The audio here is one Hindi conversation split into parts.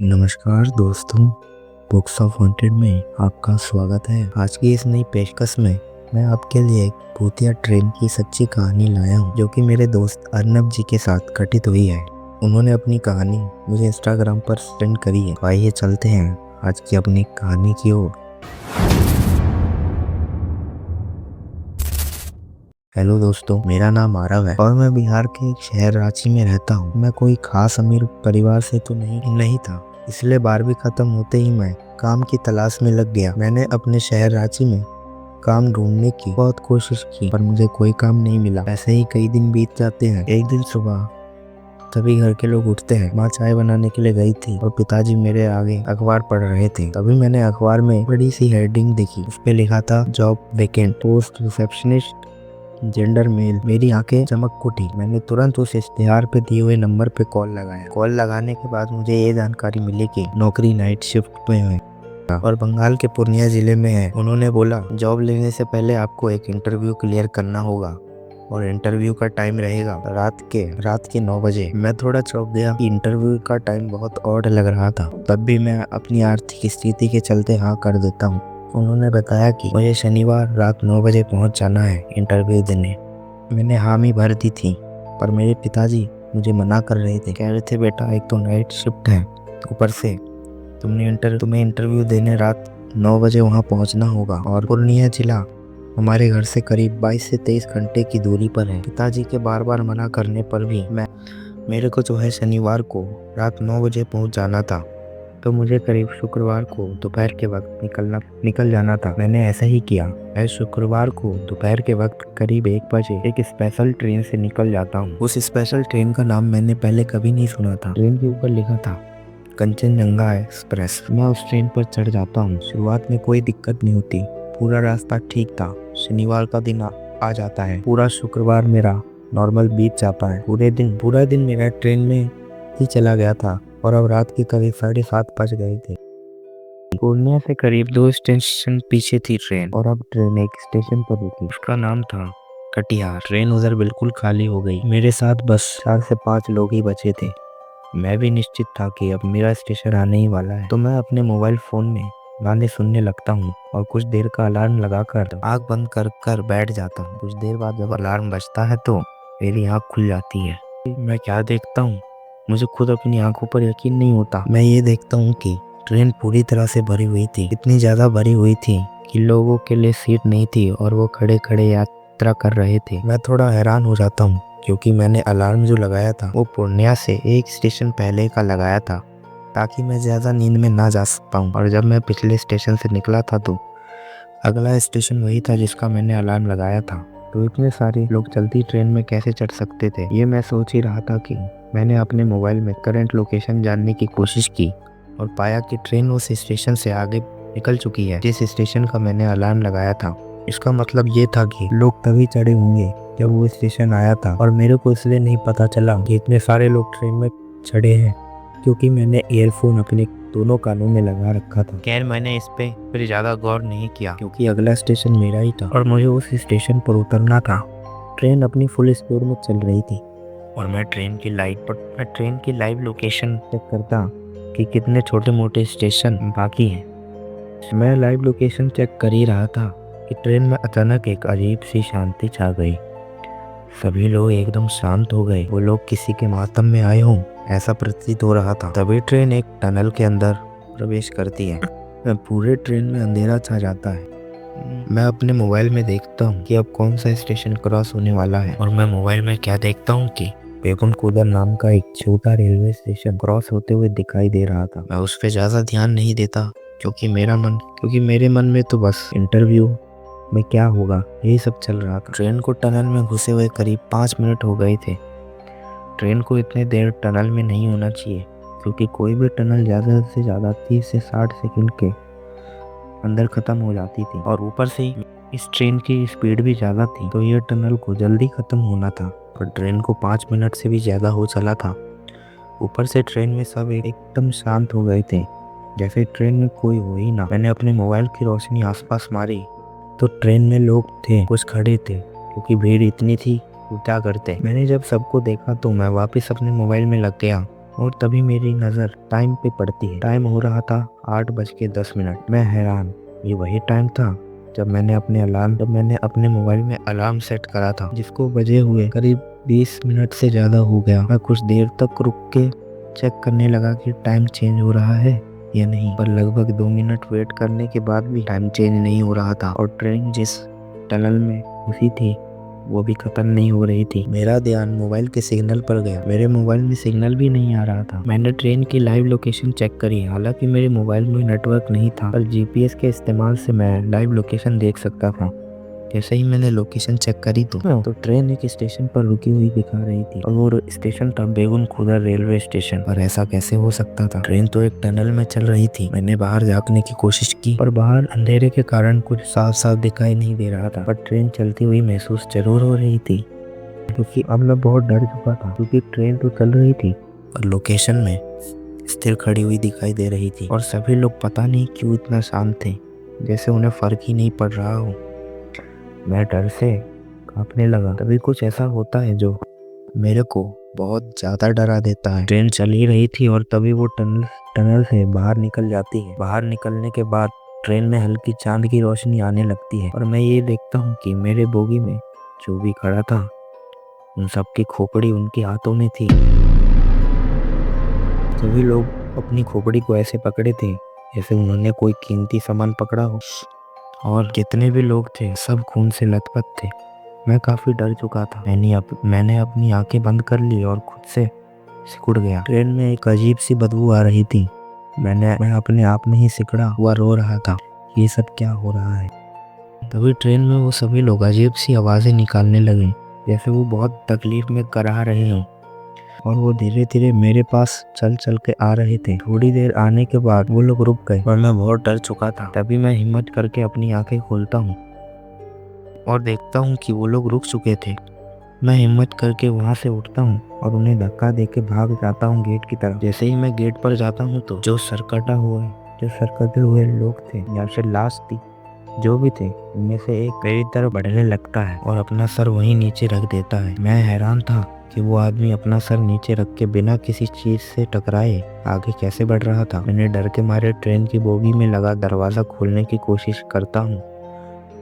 नमस्कार दोस्तों, बुक्स ऑफ वांटेड में आपका स्वागत है। आज की इस नई पेशकश में मैं आपके लिए एक भूतिया ट्रेन की सच्ची कहानी लाया हूँ, जो कि मेरे दोस्त अर्नब जी के साथ घटित हुई है। उन्होंने अपनी कहानी मुझे इंस्टाग्राम पर सेंड करी है। तो आइए चलते हैं आज की अपनी कहानी की ओर। हेलो दोस्तों, मेरा नाम आरव है और मैं बिहार के एक शहर रांची में रहता हूँ। मैं कोई खास अमीर परिवार से तो नहीं था, इसलिए 12वीं खत्म होते ही मैं काम की तलाश में लग गया। मैंने अपने शहर रांची में काम ढूंढने की बहुत कोशिश की, पर मुझे कोई काम नहीं मिला। ऐसे ही कई दिन बीत जाते हैं। एक दिन सुबह तभी घर के लोग उठते हैं। माँ चाय बनाने के लिए गई थी और पिताजी मेरे आगे अखबार पढ़ रहे थे। तभी मैंने अखबार में बड़ी सी हेडिंग देखी। उस पे लिखा था job vacant, post receptionist, gender male. मेरी आंखें चमक उठी। मैंने तुरंत उस इश्तिहार पे दिए हुए नंबर पे कॉल लगाया। कॉल लगाने के बाद मुझे ये जानकारी मिली कि नौकरी नाइट शिफ्ट में है और बंगाल के पूर्णिया जिले में है। उन्होंने बोला जॉब लेने से पहले आपको एक इंटरव्यू क्लियर करना होगा और इंटरव्यू का टाइम रहेगा रात के 9 बजे। मैं थोड़ा चौंक गया कि इंटरव्यू का टाइम बहुत ऑड लग रहा था। तब भी मैं अपनी आर्थिक स्थिति के चलते हाँ कर देता हूँ। उन्होंने बताया कि मुझे शनिवार रात 9 बजे पहुंच जाना है इंटरव्यू देने। मैंने हामी भर दी थी, पर मेरे पिताजी मुझे मना कर रहे थे। कह रहे थे बेटा, एक तो नाइट शिफ्ट है, ऊपर से तुम्हें इंटरव्यू देने रात 9 बजे वहां पहुंचना होगा और पूर्णिया जिला हमारे घर से करीब 22 से 23 घंटे की दूरी पर है। पिताजी के बार बार मना करने पर भी मेरे को जो है शनिवार को रात 9 बजे पहुंच जाना था, तो मुझे करीब शुक्रवार को दोपहर के वक्त निकल जाना था। मैंने ऐसा ही किया। मैं शुक्रवार को दोपहर के वक्त करीब 1 बजे एक स्पेशल ट्रेन से निकल जाता हूँ। उस स्पेशल ट्रेन का नाम मैंने पहले कभी नहीं सुना था। ट्रेन के ऊपर लिखा था कंचनजंगा एक्सप्रेस। मैं उस ट्रेन पर चढ़ जाता हूँ। शुरुआत में कोई दिक्कत नहीं होती, पूरा रास्ता ठीक था। शनिवार का दिन आ जाता है। पूरा शुक्रवार मेरा नॉर्मल बीत जाता है। पूरा दिन मेरा ट्रेन में ही चला गया था और अब रात के करीब 7:30 बज गए थे। पूर्णिया से करीब 2 स्टेशन पीछे थी ट्रेन और अब ट्रेन एक स्टेशन पर रुकी। उसका नाम था कटिहार। ट्रेन उधर बिल्कुल खाली हो गई। मेरे साथ बस 4 से 5 लोग ही बचे थे। मैं भी निश्चित था कि अब मेरा स्टेशन आने ही वाला है, तो मैं अपने मोबाइल फोन में गाने सुनने लगता हूँ और कुछ देर का अलार्म लगाकर आँख बंद कर बैठ जाता हूँ। कुछ देर बाद जब अलार्म बजता है तो मेरी आँख खुल जाती है। मैं क्या देखता हूँ, मुझे खुद अपनी आंखों पर यकीन नहीं होता। मैं ये देखता हूँ कि ट्रेन पूरी तरह से भरी हुई थी। इतनी ज्यादा भरी हुई थी कि लोगों के लिए सीट नहीं थी और वो खड़े खड़े यात्रा कर रहे थे। मैं थोड़ा हैरान हो जाता हूँ क्योंकि मैंने अलार्म जो लगाया था वो पूर्णिया से एक स्टेशन पहले का लगाया था, ताकि मैं ज्यादा नींद में ना जा पाऊँ। और जब मैं पिछले स्टेशन से निकला था तो अगला स्टेशन वही था जिसका मैंने अलार्म लगाया था। तो इतने सारे लोग चलती ट्रेन में कैसे चढ़ सकते थे, ये मैं सोच ही रहा था कि मैंने अपने मोबाइल में करंट लोकेशन जानने की कोशिश की और पाया कि ट्रेन उस स्टेशन से आगे निकल चुकी है जिस स्टेशन का मैंने अलार्म लगाया था। इसका मतलब ये था कि लोग तभी चढ़े होंगे जब वो स्टेशन आया था, और मेरे को इसलिए नहीं पता चला कि इतने सारे लोग ट्रेन में चढ़े हैं क्योंकि मैंने ईयरफोन अपने दोनों कानों में लगा रखा था। खैर, मैंने इस पे फिर ज्यादा गौर नहीं किया क्योंकि अगला स्टेशन मेरा ही था और मुझे उस स्टेशन पर उतरना था। ट्रेन अपनी फुल स्पीड में चल रही थी और मैं ट्रेन की लाइव लोकेशन चेक करता कि कितने छोटे मोटे स्टेशन बाकी हैं। मैं लाइव लोकेशन चेक कर ही रहा था कि ट्रेन में अचानक एक अजीब सी शांति छा गई। सभी लोग एकदम शांत हो गए, वो लोग किसी के मातम में आए हों ऐसा प्रतीत हो रहा था। तभी ट्रेन एक टनल के अंदर प्रवेश करती है। पूरे ट्रेन में अंधेरा छा जाता है। मैं अपने मोबाइल में देखता हूँ कि अब कौन सा स्टेशन क्रॉस होने वाला है, और मैं मोबाइल में क्या देखता हूँ कि बेगुन कुदर नाम का एक छोटा रेलवे स्टेशन क्रॉस होते हुए दिखाई दे रहा था। मैं उस पर ज्यादा ध्यान नहीं देता क्योंकि मेरे मन में तो बस इंटरव्यू में क्या होगा यही सब चल रहा था। ट्रेन को टनल में घुसे हुए करीब 5 मिनट हो गए थे। ट्रेन को इतने देर टनल में नहीं होना चाहिए क्योंकि कोई भी टनल ज़्यादा से ज़्यादा 30 से 60 सेकंड के अंदर ख़त्म हो जाती थी, और ऊपर से इस ट्रेन की स्पीड भी ज़्यादा थी, तो यह टनल को जल्दी ख़त्म होना था। पर ट्रेन को 5 मिनट से भी ज़्यादा हो चला था। ऊपर से ट्रेन में सब एकदम शांत हो गए थे, जैसे ट्रेन में कोई हो ही ना। मैंने अपने मोबाइल की रोशनी आसपास मारी तो ट्रेन में लोग थे, कुछ खड़े थे क्योंकि भीड़ इतनी थी, क्या करते। मैंने जब सबको देखा तो मैं वापस अपने मोबाइल में लग गया और तभी मेरी नज़र टाइम पे पड़ती है। टाइम हो रहा था 8:10। मैं हैरान, ये वही टाइम था जब मैंने अपने मोबाइल में अलार्म सेट करा था, जिसको बजे हुए करीब 20 मिनट से ज़्यादा हो गया। मैं कुछ देर तक रुक के चेक करने लगा कि टाइम चेंज हो रहा है या नहीं, पर लगभग 2 मिनट वेट करने के बाद भी टाइम चेंज नहीं हो रहा था और ट्रेन जिस टनल में घुसी थी वो भी खत्म नहीं हो रही थी। मेरा ध्यान मोबाइल के सिग्नल पर गया। मेरे मोबाइल में सिग्नल भी नहीं आ रहा था। मैंने ट्रेन की लाइव लोकेशन चेक करी। हालांकि मेरे मोबाइल में नेटवर्क नहीं था, पर जीपीएस के इस्तेमाल से मैं लाइव लोकेशन देख सकता था। जैसे ही मैंने लोकेशन चेक करी तो ट्रेन एक स्टेशन पर रुकी हुई दिखा रही थी और वो स्टेशन था बेगुन खुदा रेलवे स्टेशन। पर ऐसा कैसे हो सकता था? ट्रेन तो एक टनल में चल रही थी। मैंने बाहर झांकने की कोशिश की, पर बाहर अंधेरे के कारण कुछ साफ साफ दिखाई नहीं दे रहा था। पर ट्रेन चलती हुई महसूस जरूर हो रही थी, क्योंकि अब मैं बहुत डर चुका था, क्योंकि ट्रेन तो चल रही थी पर लोकेशन में स्थिर खड़ी हुई दिखाई दे रही थी। और सभी लोग पता नहीं क्यों इतना शांत थे, जैसे उन्हें फर्क ही नहीं पड़ रहा हो। मैं डर से कांपने लगा। तभी कुछ ऐसा होता है जो मेरे को बहुत ज्यादा डरा देता है। ट्रेन चल ही रही थी और तभी वो टनल से बाहर निकल जाती है। बाहर निकलने के बाद ट्रेन में हल्की चांद की रोशनी आने लगती है और मैं ये देखता हूँ कि मेरे बोगी में जो भी खड़ा था उन सबकी खोपड़ी उनके हाथों में थी। सभी लोग अपनी खोपड़ी को ऐसे पकड़े थे जैसे उन्होंने कोई कीमती सामान पकड़ा हो, और जितने भी लोग थे सब खून से लथपथ थे। मैं काफ़ी डर चुका था। मैंने अपनी आंखें बंद कर ली और खुद से सिकुड़ गया। ट्रेन में एक अजीब सी बदबू आ रही थी। मैं अपने आप में ही सिकुड़ा हुआ रो रहा था। ये सब क्या हो रहा है? तभी ट्रेन में वो सभी लोग अजीब सी आवाज़ें निकालने लगे, जैसे वो बहुत तकलीफ में कराह रहे हों, और वो धीरे धीरे मेरे पास चल चल के आ रहे थे। थोड़ी देर आने के बाद वो लोग रुक गए और मैं बहुत डर चुका था। तभी मैं हिम्मत करके अपनी आंखें खोलता हूँ और देखता हूँ कि वो लोग रुक चुके थे। मैं हिम्मत करके वहाँ से उठता हूँ और उन्हें धक्का देके भाग जाता हूँ गेट की तरफ। जैसे ही मैं गेट पर जाता हूँ तो जो सरकटे हुए लोग थे या फिर लाश थी, जो भी थे, उनमें से एक मेरी तरफ बढ़ने लगता है और अपना सर वहीं नीचे रख देता है। मैं हैरान था कि वो आदमी अपना सर नीचे रख के बिना किसी चीज से टकराए आगे कैसे बढ़ रहा था। मैंने डर के मारे ट्रेन की बोगी में लगा दरवाजा खोलने की कोशिश करता हूँ,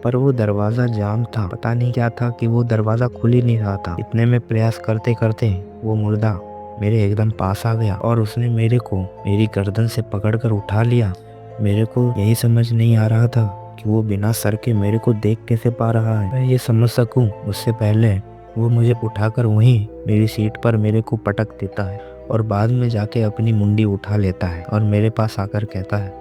पर वो दरवाजा जाम था। पता नहीं क्या था कि वो दरवाजा खुल ही नहीं रहा था। इतने में प्रयास करते करते वो मुर्दा मेरे एकदम पास आ गया और उसने मेरे को मेरी गर्दन से पकड़कर उठा लिया। मेरे को यही समझ नहीं आ रहा था कि वो बिना सर के मेरे को देख कैसे पा रहा है। मैं ये समझ सकूं उससे पहले वो मुझे उठाकर वहीं मेरी सीट पर मेरे को पटक देता है और बाद में जाके अपनी मुंडी उठा लेता है और मेरे पास आकर कहता है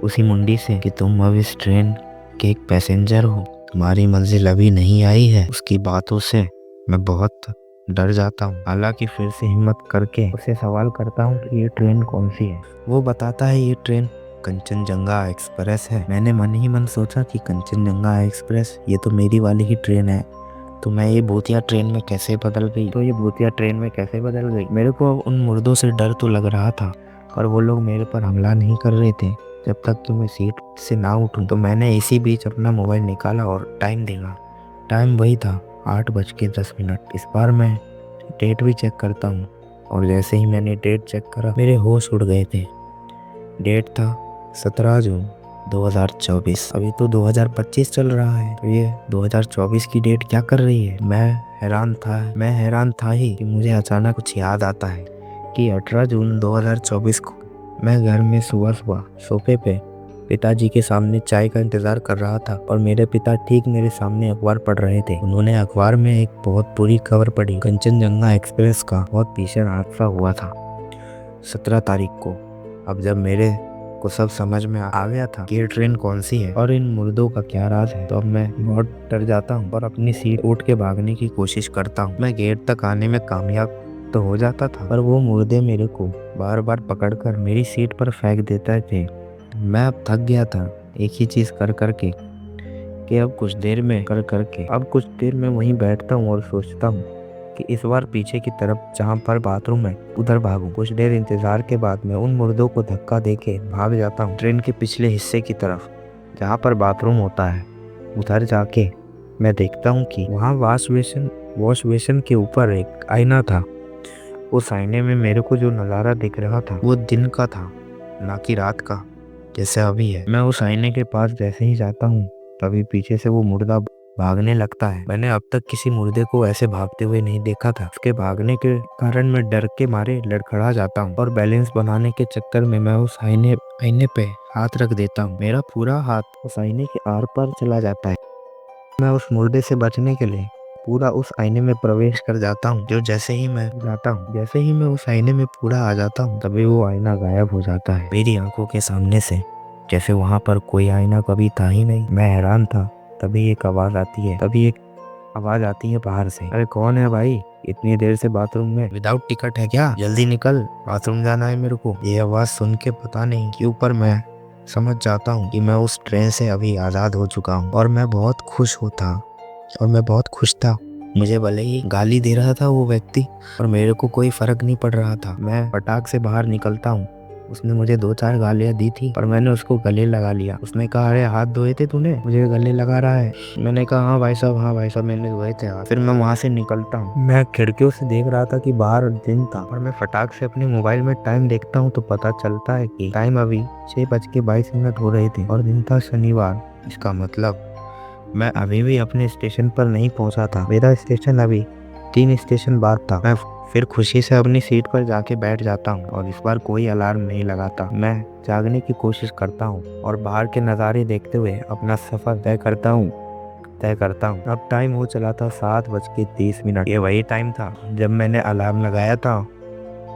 उसी मुंडी से कि तुम अब इस ट्रेन के एक पैसेंजर हो, तुम्हारी मंजिल अभी नहीं आई है। उसकी बातों से मैं बहुत डर जाता हूँ। हालांकि फिर से हिम्मत करके उसे सवाल करता हूँ कि ये ट्रेन कौन सी है। वो बताता है ये ट्रेन कंचनजंगा एक्सप्रेस है। मैंने मन ही मन सोचा कि कंचनजंगा एक्सप्रेस, ये तो मेरी वाली ही ट्रेन है, तो ये भूतिया ट्रेन में कैसे बदल गई। मेरे को उन मुर्दों से डर तो लग रहा था, पर वो लोग मेरे पर हमला नहीं कर रहे थे जब तक कि मैं सीट से ना उठूं। तो मैंने इसी बीच अपना मोबाइल निकाला और टाइम देखा। टाइम वही था 8:10। इस बार मैं डेट भी चेक करता हूँ और जैसे ही मैंने डेट चेक करा मेरे होश उड़ गए थे। डेट था 17 जून 2024। अभी तो 2025 चल रहा है, तो ये 2024 की डेट क्या कर रही है? मैं हैरान था ही कि मुझे अचानक कुछ याद आता है कि 18 जून 2024 को मैं घर में सुबह सुबह सोफे पे पिताजी के सामने चाय का इंतजार कर रहा था और मेरे पिता ठीक मेरे सामने अखबार पढ़ रहे थे। उन्होंने अखबार में एक बहुत बुरी खबर पढ़ी। कंचनजंगा एक्सप्रेस का बहुत भीषण हादसा हुआ था 17 तारीख को। अब जब मेरे को सब समझ में आ गया था कि ये ट्रेन कौन सी है और इन मुर्दों का क्या राज है, तो अब मैं बहुत डर जाता हूँ और अपनी सीट उठ के भागने की कोशिश करता हूँ। मैं गेट तक आने में कामयाब तो हो जाता था, पर वो मुर्दे मेरे को बार बार पकड़कर मेरी सीट पर फेंक देते थे। मैं अब थक गया था एक ही चीज कर करके कि अब कुछ देर में वहीं बैठता हूँ और सोचता हूँ कि इस बार पीछे की तरफ जहाँ पर बाथरूम है उधर भागूं। कुछ देर इंतजार के बाद मैं उन मुर्दों को धक्का देके भाग जाता हूँ ट्रेन के पिछले हिस्से की तरफ जहाँ पर बाथरूम होता है। उधर जाके मैं देखता हूँ कि वहाँ वॉश बेसिन के ऊपर एक आईना था उस आईने में मेरे को जो नज़ारा दिख रहा था वो दिन का था, ना कि रात का जैसे अभी है। मैं उस आईने के पास जैसे ही जाता हूँ तभी पीछे से वो मुर्दा भागने लगता है। मैंने अब तक किसी मुर्दे को ऐसे भागते हुए नहीं देखा था। उसके भागने के कारण मैं डर के मारे लड़खड़ा जाता हूँ और बैलेंस बनाने के चक्कर में मैं उस आईने पे हाथ रख देता हूँ। मेरा पूरा हाथ उस आईने के आर पार चला जाता है। मैं उस मुर्दे से बचने के लिए पूरा उस आईने में प्रवेश कर जाता हूँ। जो जैसे ही मैं उस आईने में पूरा आ जाता हूँ तभी वो आईना गायब हो जाता है मेरी आंखों के सामने से, जैसे वहां पर कोई आईना कभी था ही नहीं। मैं हैरान था। तभी एक आवाज आती है बाहर से, अरे कौन है भाई, इतनी देर से बाथरूम में, विदाउट टिकट है क्या, जल्दी निकल, बाथरूम जाना है मेरे को। ये आवाज सुन के पता नहीं क्यों पर मैं समझ जाता हूँ कि मैं उस ट्रेन से अभी आजाद हो चुका हूँ और मैं बहुत खुश था। मुझे भले ही गाली दे रहा था वो व्यक्ति और मेरे को कोई फर्क नहीं पड़ रहा था। मैं फटाक से बाहर निकलता हूँ। उसने मुझे 2-4 गालियां दी थी पर मैंने उसको गले लगा लिया। उसने कहा, अरे हाथ धोए थे तूने, मुझे गले लगा रहा है। मैंने कहा, हाँ भाई साहब मैंने धोए थे हाथ। फिर मैं वहां से निकलता हूँ। मैं खिड़कियों से देख रहा था कि बाहर दिन था और मैं फटाक से अपने मोबाइल में टाइम देखता हूँ तो पता चलता है कि टाइम अभी 6:22 हो रहे थे और दिन था शनिवार। इसका मतलब मैं अभी भी अपने स्टेशन पर नहीं पहुंचा था। मेरा स्टेशन अभी 3 स्टेशन बाद था। मैं फिर खुशी से अपनी सीट पर जाके बैठ जाता हूँ और इस बार कोई अलार्म नहीं लगाता। मैं जागने की कोशिश करता हूँ और बाहर के नज़ारे देखते हुए अपना सफर तय करता हूँ। अब टाइम हो चला था 7:30। ये वही टाइम था जब मैंने अलार्म लगाया था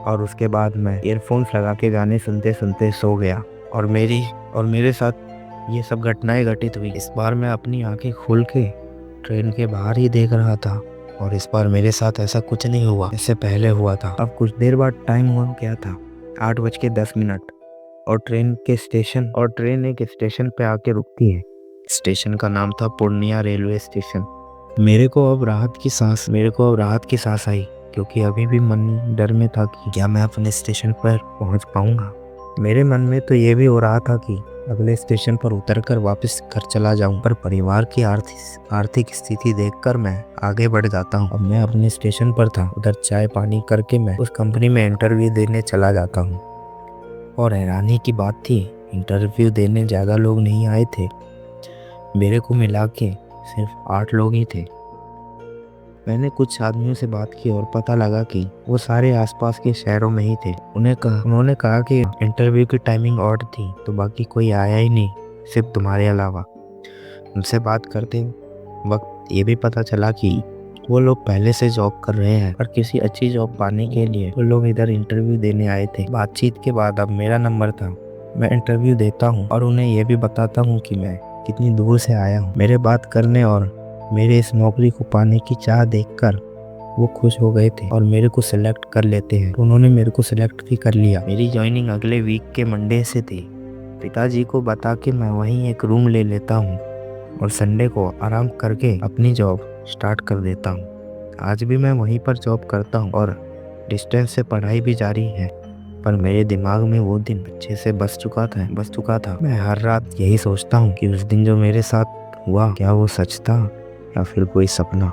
और उसके बाद मैं ईयरफोन्स लगा के गाने सुनते सुनते सो गया और मेरे साथ ये सब घटनाएं घटित हुई। इस बार मैं अपनी आंखें खोल के ट्रेन के बाहर ही देख रहा था और इस बार मेरे साथ ऐसा कुछ नहीं हुआ जैसे पहले हुआ था। अब कुछ देर बाद टाइम हुआ क्या था, 8:10 और ट्रेन एक स्टेशन पे आके रुकती है। स्टेशन का नाम था पूर्णिया रेलवे स्टेशन। मेरे को अब राहत की सांस आई क्योंकि अभी भी मन डर में था कि क्या मैं अपने स्टेशन पर पहुंच पाऊंगा। मेरे मन में तो ये भी हो रहा था कि अगले स्टेशन पर उतरकर वापस घर चला जाऊं, पर परिवार की आर्थिक स्थिति देखकर मैं आगे बढ़ जाता हूं। अब मैं अपने स्टेशन पर था, उधर चाय पानी करके मैं उस कंपनी में इंटरव्यू देने चला जाता हूं। और हैरानी की बात थी, इंटरव्यू देने ज़्यादा लोग नहीं आए थे। मेरे को मिला के सिर्फ 8 लोग ही थे। मैंने कुछ आदमियों से बात की और पता लगा कि वो सारे आसपास के शहरों में ही थे। उन्होंने कहा कि इंटरव्यू की टाइमिंग ऑड थी तो बाकी कोई आया ही नहीं, सिर्फ तुम्हारे अलावा। उनसे बात करते वक्त ये भी पता चला कि वो लोग पहले से जॉब कर रहे हैं और किसी अच्छी जॉब पाने के लिए वो लोग इधर इंटरव्यू देने आए थे। बातचीत के बाद अब मेरा नंबर था। मैं इंटरव्यू देता हूँ और उन्हें ये भी बताता हूँ कि मैं कितनी दूर से आया हूँ। मेरे बात करने और मेरे इस नौकरी को पाने की चाह देखकर वो खुश हो गए थे और मेरे को सिलेक्ट कर लेते हैं। तो उन्होंने मेरे को सिलेक्ट भी कर लिया। मेरी ज्वाइनिंग अगले वीक के मंडे से थी। पिताजी को बता के मैं वहीं एक रूम ले लेता हूँ और संडे को आराम करके अपनी जॉब स्टार्ट कर देता हूँ। आज भी मैं वहीं पर जॉब करता हूँ और डिस्टेंस से पढ़ाई भी जारी है, पर मेरे दिमाग में वो दिन अच्छे से बस चुका था। मैं हर रात यही सोचता हूँ कि उस दिन जो मेरे साथ हुआ क्या वो सच था या फिर कोई सपना।